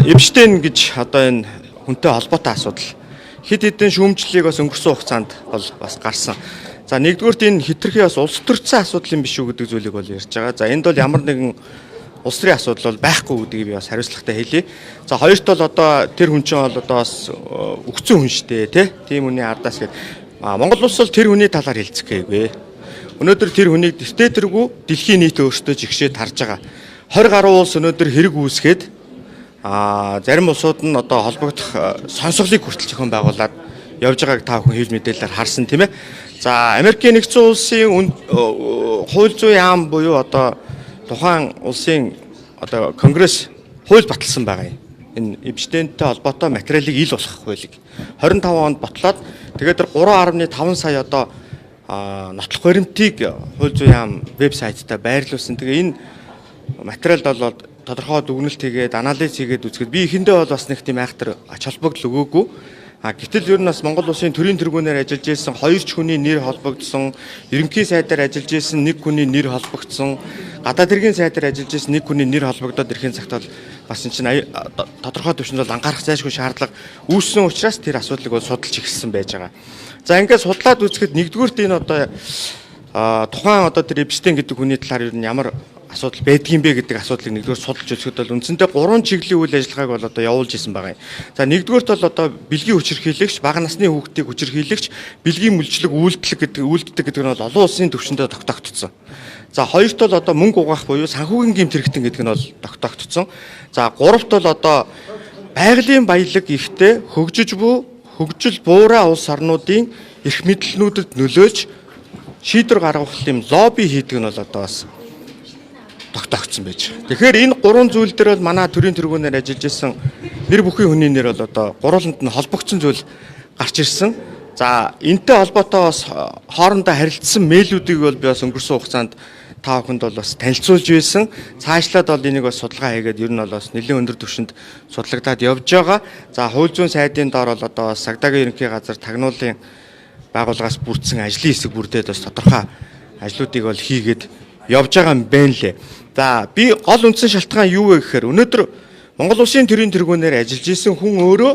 Эпштейн гэж одоо энэ хүнтэй холбоотой асуудал. Хэд хэдэн шүүмжлэлийг бас өнгөрсөн хугацаанд бол бас гарсан. За нэгдүгürt энэ хитрхи бас улс төрийн асуудал юм биш үү гэдэг зүйлийг бол ярьж байгаа. За энд бол ямар нэгэн улс төрийн асуудал бол байхгүй гэдгийг би бас хариуцлагатай хэлье. За хоёрт бол одоо тэр хүн чинь бол одоо бас өгцөн хүн шүү дээ, тийм хүний ардаас гээд Монгол улс бол тэр хүний талаар хэлцэх гээгүй. Өнөөдөр тэр хүнийг дэвтэргүй дэлхийн нийт өөртөө жигшээд харж байгаа. 20 гаруй улс өнөөдөр хэрэг үүсгээд зарим улсууд нь одоо холбогдох сонсголыг хүртэл зохион байгуулад явж байгааг та бүхэн хэвлэл мэдээлэлээр харсан тийм ээ. За Америкийн нэгдсэн улсын хууль зүйн яам буюу одоо тухайн улсын одоо конгресс хууль баталсан байгаа юм. Энэ Эпштейнтэй холбоотой материалыг ил болгох хуулийг 25 онд батлаад тэгээд 3.5 сая одоо нотлох баримтыг хууль зүйн яам вебсайтаа байрлуулсан. Тэгээ энэ материалд бол тодорхой дүгнэлт хийгээд анализ хийгээд үзэхэд би эхэндээ бол бас нэг тийм айхтар ач холбогдол өгөөгүй. Гэтэл ер нь бас Монгол улсын төрийн тэргүүнээр ажиллаж ирсэн 2 хүний нэр холбогдсон, ерөнхий сайдаар ажиллаж ирсэн 1 хүний нэр холбогдсон, гадаад хэргийн сайдаар ажиллаж ирсэн 1 хүний нэр холбогдоод ирэхин цагт бол бас энэ чинь тодорхой төвшөнд бол анхаарах зайлшгүй шаардлага үүссэн учраас тэр асуудлыг бол судалж эхэлсэн байж байгаа. За ингээд судлаад үзэхэд нэгдүгürt энэ одоо тухайн одоо тэр Эпштейн гэдэг хүний талаар ер нь ямар асуудал байдгийм бэ гэдэг асуудлыг нэгдүгээр судалж үзэхэд бол үндсэндээ 3 чиглэлийн үйл ажиллагааг бол одоо явуулж исэн байгаа юм. За нэгдүгээрт бол одоо бэлгийн хүчирхийлэгч, бага насны хүүхдийг хүчирхийлэгч, бэлгийн мүлжлэг үйлддэг гэдэг нь бол олон улсын түвшиндээ тогтоогдсон. За хоёрт бол одоо мөнгө угаах буюу санхүүгийн гэмт хэрэгтэн гэдэг нь бол тогтоогдсон. За гуравт бол одоо байгалийн баялаг ихтэй хөгжил буурай улс орнуудын эрх мэдлэлнүүдэд нөлөөж шийдвэр гаргах юм лобби хийдэг нь бол одоо бас тогтоогдсон байж. Тэгэхээр энэ 3 зүйл дээр бол манай төрийн тэргүүнээр ажиллаж исэн нэр бүхий хүний нэр бол одоо гурвууланд нь холбогдсон зүйл гарч ирсэн. За энэтэй холбоотой бас хоорондоо харилцсан мэйлүүдийг бол би бас өнгөрсөн хугацаанд та бүхэнд бол бас танилцуулж байсан. Цаашлаад бол энийг бас судалгаа хийгээд ер нь бол бас нэлээд өндөр түвшинд судлагдаад явж байгаа. За хууль зүйн сайдын доор бол одоо Сагдаагийн ерөнхий газар тагнуулын байгууллагаас бүрдсэн ажлын хэсэг бүрдээд бас тодорхой ажлуудыг бол хийгээд явж байгаа юм байна лээ. За би гол үндсэн шалтгаан юу вэ гэхээр өнөөдөр Монгол улсын төрийн тэргүүнээр ажиллаж исэн хүн өөрөө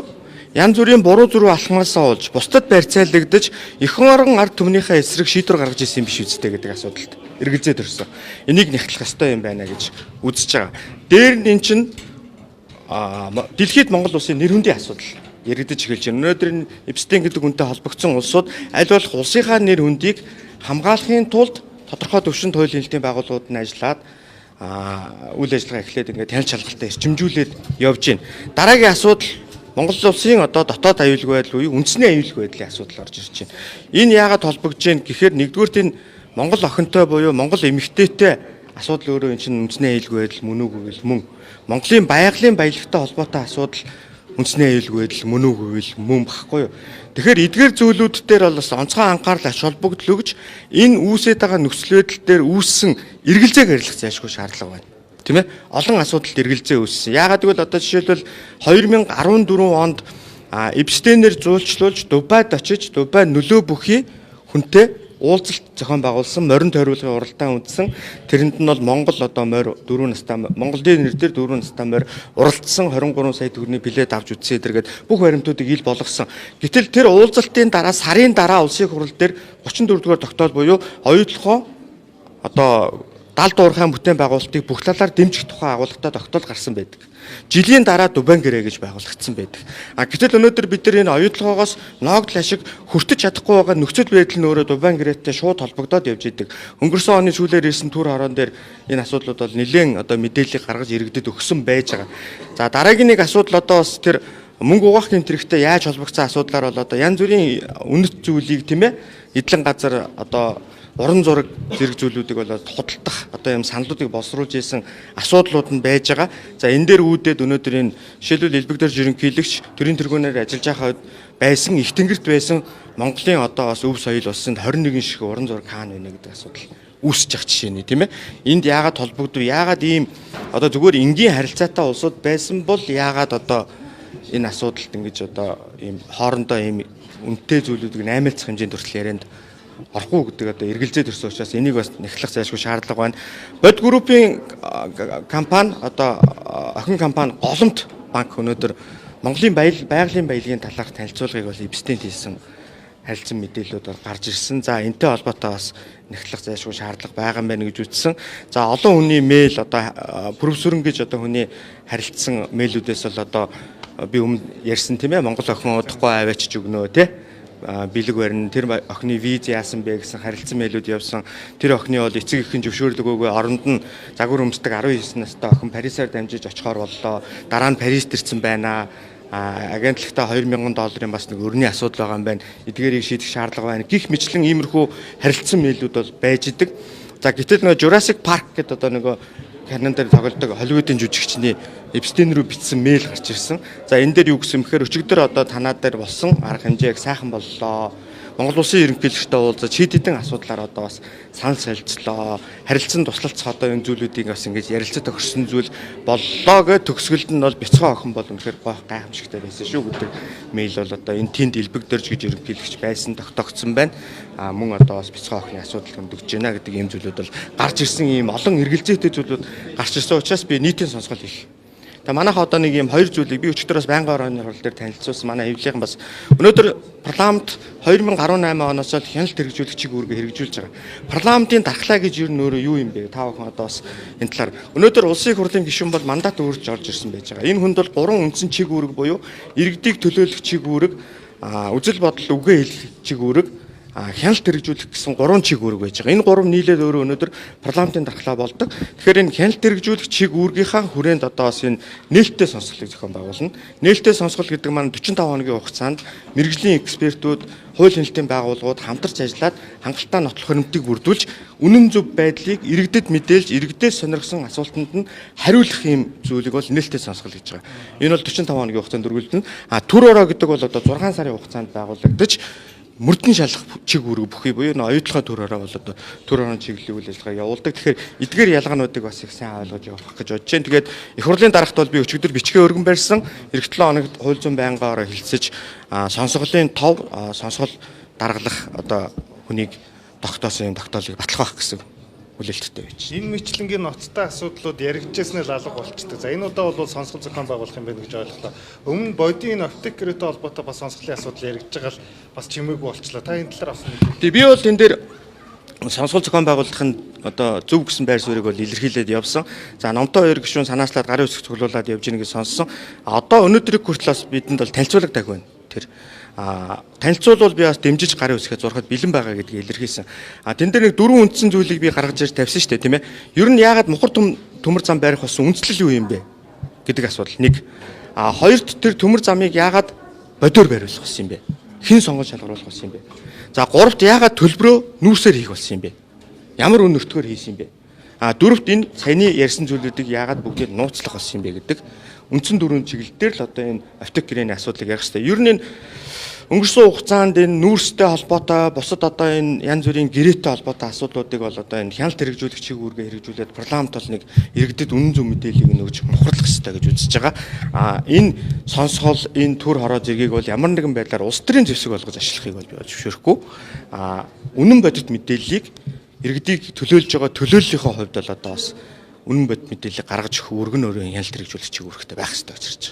янз бүрийн буруу зүрх алхмаасаа олж бусдад барьцаалагдаж эхэн орон ард түмнийхээ эсрэг шийдвэр гаргаж исэн юм биш үстэй гэдэг асуудалд эргэлзээд өрсөн. Энийг нэхлэх ёстой юм байна гэж үзэж байгаа. Дээр нь эн чинь дэлхийд Монгол улсын нэр хүндийн асуудал яригдаж эхэлж байна. Өнөөдөр энэ Эпштейн гэдэг хүнтэй холбогдсон улсууд аль болох улсынхаа нэр хүндийг хамгаалахын тулд тодорхой төвшөнд хуулийн хэлтийн байгууллагууд нь ажиллаад үйл ажиллагаа эхлээд ингээд танил шалгалтаа эрчимжүүлээд явж байна. Дараагийн асуудал Монгол улсын одоо дотоод аюулгүй байдал буюу үндэсний аюулгүй байдлын асуудал орж ирж байна. Энэ яагаад холбогдож байна гэхээр нэгдүгürt энэ Монгол охинтой буюу Монгол эмэгтэйтэй асуудал өөрөө энэ чинь үндэсний аюулгүй байдал мөн үгүй гэл мөн. Монголын байгалийн баялагтай холбоотой асуудал үндэсний аюулгүй байдал мөн үгүй гэл мөн багхгүй юу. Тэгэхээр эдгээр зүйлүүд дээр бол бас онцгой анхаарал ач холбогдол өгж энэ үүсээд байгаа нөхцөл байдал дээр үүссэн эргэлзээг арилгах зайлшгүй шаардлага байна. Тийм ээ? Олон асуудалд эргэлзээ үүссэн. Яагаад гэвэл одоо жишээлбэл 2014 онд Эпштейнээр зуулчлуулж Дубайд очиж Дубай нөлөө бүхий хүнтэй уулзалт зохион байгуулсан морин тойруулгын уралдаан үндсэн. Тэрэнд нь бол Монгол одоо морь 4 настай Монголын нэрээр 4 настай морь уралдсан 23 сая төгрөгийн билет авч үтсэн эдэргээд бүх баримтуудыг ил болгосон. Гэтэл тэр уулзалтын дараа сарын дараа улсын хурал дээр 34 дугаар тогтоол буюу оюутлогоо одоо далд уурхайн бүтээн байгуулалтыг бүх талаар дэмжих тухай агуулгатай тогтоол гарсан байдаг. Жилийн дараа Дубайн гэрээ гэж байгуулагдсан байдаг. Гэтэл өнөөдөр бид нар энэ оюутлогоогоос ноогдол ашиг хүртэж чадахгүй байгаа нөхцөл байдал нь өөрөө Дубайн гэрээтэй шууд холбогдоод явж идэг. Өнгөрсөн оны сүүлээр ирсэн түр хорон дээр энэ асуудлууд бол нэлээд одоо мэдээлэл гаргаж иргэдэд өгсөн байж байгаа. За дараагийн нэг асуудал одоо бас тэр мөнгө угаах гэмтрэгтэй яаж холбогдсон асуудлаар бол одоо янз бүрийн үнэт зүйлийг тийм ээ эдлэн газар одоо уран зураг зэрэг зүйлүүдийг бол худалдах одоо юм саналуудыг боловсруулж исэн асуудлууд нь байж байгаа. За энэ дээр үүдээд өнөөдөр энэ жишээлбэл элбэгдэр жирэмхийлэгч төрийн тэргүүнээр ажиллаж байхад байсан их тэнгэрт байсан Монголын одоо бас өв соёл улсанд 21 шиг уран зураг хаана байна гэдэг асуудал үүсэж байгаа жишээний тийм ээ. Энд яагаад холбогдов? Яагаад ийм одоо зүгээр энгийн харилцаатай улсууд байсан бол яагаад одоо энэ асуудалд ингэж одоо ийм хоорондоо ийм үнэтэй зүйлүүдийг наймаалцах хэмжээнд хүртэл ярианд орохгүй гэдэг одоо эргэлзээд ирсэн учраас энийг бас нэхлэх зайлшгүй шаардлага байна. Бод группийн компани одоо охин компани голомт банк өнөөдөр Монголын байгалийн баялагын талаарх танилцуулгыг бол эбстент хийсэн харилцан мэдээллүүд бол гарч ирсэн. За энэтэй холбоотой бас нэхлэх зайлшгүй шаардлага байгаа юм байна гэж үзсэн. За олон хүний мэйл одоо профессорн гэж одоо хүний харилцсан мэйлүүдээс бол одоо би өмнө ярьсан тийм ээ, Монгол охин удахгүй аваачиж өгнө тий. Бэлэг барина, тэр охины виз яасан бэ гэсэн харилцан мэйлүүд явсан. Тэр охины бол эцэг эхийн зөвшөөрлөг өгөө оронд нь загвар өмсдөг 19 настай охин Парисаар дамжиж очихоор боллоо. Дараа нь Парист ирсэн байна. Агентлагтаа $2000 бас нэг өрний асуудал байгаа юм байна. Эдгээрийг шийдэх шаардлага байна. Гэх мэтлэн иймэрхүү харилцан мэйлүүд бол байж идэг. За гэтэл нөгөө Jurassic Park гэдэг одоо нөгөө Канадад дээр тоглодог Холливуудын жүжигчний Эпстейн рүү бичсэн мэйл гарч ирсэн. За энэ дээр юу гэсэн бэхээр өчигдөр одоо танаа дээр болсон арга хэмжээг сайхан боллоо. Монгол улсын ерөнхийлөгчтэй уулзаж хэд хэдэн асуудлаар одоо бас санал солилцлоо. Харилцан туслалцах одоо энэ зүйлүүдийг бас ингэж ярилцаж тохирсон зүйл боллоо гэж төгсгөлд нь бол бяцхан охин бол үнэхээр гайхамшигтай байсан шүү гэдэг мэйл бол одоо энэ тэнд элбэгдэрж гэж ерөнхийлөгч байсан тогтогдсон байна. Мөн одоо бас бяцхан охины асуудал хөндөгж байна гэдэг ийм зүйлүүд бол гарч ирсэн, ийм олон эргэлзээтэй зүйлүүд гарч ирсэн учраас би нийтийн сонсгол хийх. Тэгээ манайха одоо нэг юм хоёр зүйлийг би өчигдөр бас байнгын орооны хурал дээр танилцуулсан. Манай хэвлийнхэн бас өнөөдөр парламент 2018 оноос л хяналт хэрэгжүүлэх чиг үүргээ хэрэгжүүлж байгаа. Парламентын дархлаа гэж юу нөөрэ юу юм бэ? Та бүхэн одоо бас энэ талаар өнөөдөр улсын хурлын гишүүн бол мандат өөрж орж ирсэн байж байгаа. Энэ хүнд бол 3 үндсэн чиг үүрэг буюу иргэдийг төлөөлөх чиг үүрэг, үзэл бодол үгээ хэлэх чиг үүрэг, хяналт хэрэгжүүлэх гэсэн 3 чиг үүрэг байж байгаа. Энэ 3 нийлээд өөрөө өнөөдөр парламентын дархлаа болдог. Тэгэхээр энэ хяналт хэрэгжүүлэх чиг үүргийнхаа хүрээнд одоо бас энэ нээлттэй сонсголыг зохион байгуулна. Нээлттэй сонсгол гэдэг маань 45 хоногийн хугацаанд мэрэгжлийн экспертүүд, хууль хяналтын байгууллагууд хамтарч ажиллаад хангалттай нотлох хөрөмтийг бүрдүүлж үнэн зөв байдлыг иргэдэд мэдээлж, иргэдээс сонирхсон асуултанд нь хариулах юм зүйлийг бол нээлттэй сонсгол гэж байгаа. Энэ бол 45 хоногийн хугацаанд үргэлжлэнэ. Түр ороо гэдэг бол одоо 6 сарын хугацаанд байгуулагдаж мөрдөн шалгах чиг үүрэг бүхий буюу оюутлогын төр ороо бол одоо төр орон чиглэлийн үйл ажиллагаа явуулдаг. Тэгэхээр эдгээр ялгаануудыг бас их сайн ойлгож явах гэж бодож байна. Тэгээд их хурлын дарагт бол би өчигдөр бичгээ өргөн барьсан. Эх 7 хоногт хууль зүйн байнгаараа хэлцэж сонсголын тов сонсгол даргалах одоо хүнийг тогтоосон юм тогтоолыг батлах гэсэн хүлээлттэй байж. Энэ мэтлэнгийн ноцтой асуудлууд яригдчихснээр алга болчтой. За энэ удаа бол сонсгол зохион байгуулах юм байна гэж ойлголоо. Өмнө бодийн аптекертэй холбоотой бас сонсголын асуудал яригдж байгаа л бас чимээгүй болчлоо. Та энэ талаар бас би бол энэ дээр сонсгол зохион байгуулахын одоо зөв гэсэн байр суурийг бол илэрхийлээд явсан. За номтой хоёр гишүүн санаачлаад гарын үсэг цуглуулад явж гэнэ гэж сонссон. Одоо өнөөдрийг хүртэл бас бидэнд бол танилцуулга таг байна. Тэр танилцуулбал би бас дэмжиж гарын үсгээ зурхад бэлэн байгаа гэдгийг илэрхийлсэн. Тэн дээр нэг 4 үндсэн зүйлийг би гаргаж ирж тавьсан шүү дээ, тийм ээ. Ер нь яагаад мухар төмөр зам барих болсон үндслэл юу юм бэ гэдэг асуудал. Нэг. Хоёрт тэр төмөр замыг яагаад бодиор бариулах болсон юм бэ? Хэн сонгож шалгаруулах болсон юм бэ? За гуравт яагаад төлбөрөө нүүрсээр хийх болсон юм бэ? Ямар үн өртгөөр хийсэн юм бэ? Дөрөвт энэ саяны ярьсан зүйлүүдийг яагаад бүгдийг нууцлах болсон юм бэ гэдэг үндсэн 4 чиглэлээр л одоо энэ аптекерийн асуудлыг ярих хэрэгтэй. Ер нь энэ өнгөрсөн хугацаанд энэ нүүрстэй холбоотой бусад одоо энэ янз бүрийн гэрээтэй холбоотой асуудлуудыг бол одоо энэ хяналт хэрэгжүүлэх чиг үүргээ хэрэгжүүлээд парламент бол нэг иргэдэд үнэн зөв мэдээллийг нөгөөж мухарлах хэрэгтэй гэж үзэж байгаа. Энэ сонсгол, энэ төр хороо зэргийг бол ямар нэгэн байдлаар улс төрийн зэвсэг болгож ашиглахыг бол би зөвшөөрөхгүй. Үнэн бодит мэдээллийг иргэдийг төлөөлж байгаа төлөөллийнхөө хувьд бол одоо бас үнэн бодит мэдээллийг гаргаж өгөх үүрэг нь өөрөө хяналт хэрэгжүүлэх чиг үүрэгтэй байх хэрэгтэй гэж харж байна.